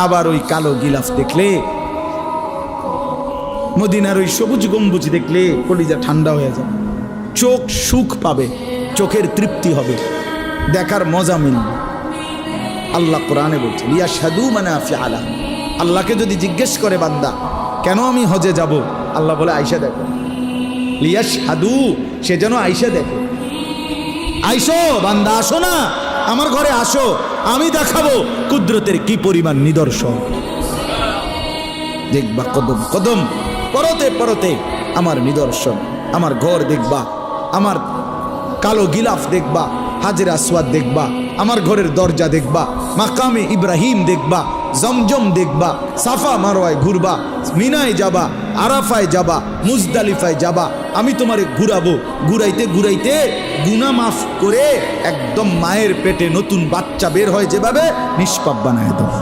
আবার ওই কালো গিলাফ দেখলে, মদিনার ওই সবুজ গম্বুজ দেখলে কলিজা ঠান্ডা হয়ে যাবে, চোখ সুখ পাবে, চোখের তৃপ্তি হবে, দেখার মজা মিলবে। আল্লাহ কোরআনে বলছে লিয়াশহাদু মানাফিআ লাহুম। আল্লাহকে যদি জিজ্ঞেস করে বান্দা কেন আমি হজে যাব, আল্লাহ বলে আয়েশা দেখো, লিয়াশহাদু, সে যেন আয়েশা দেখে। আইসো বান্দা, আসো না আমার ঘরে, আসো, আমি দেখাবো কুদরতের কি পরিমাণ নিদর্শন। দেখবা কদম কদম, পরতে পরতে আমার নিদর্শন, আমার ঘর দেখবা, আমার কালো গিলাফ দেখবা, হাজরে আসওয়াদ দেখবা, আমার ঘরের দরজা দেখবা, মাকামে ইব্রাহিম দেখবা, জমজম দেখবা, সাফা মারওয়ায় ঘুরবা, মিনায় যাবা, আরাফায় যাবা, মুজদালিফায় যাবা, আমি তোমারে ঘুরাবো, ঘুরাইতে ঘুরাইতে গুনাহ মাফ করে একদম মায়ের পেটে নতুন বাচ্চা বের হয় যেভাবে, নিষ্পাপ বানায় দেবো।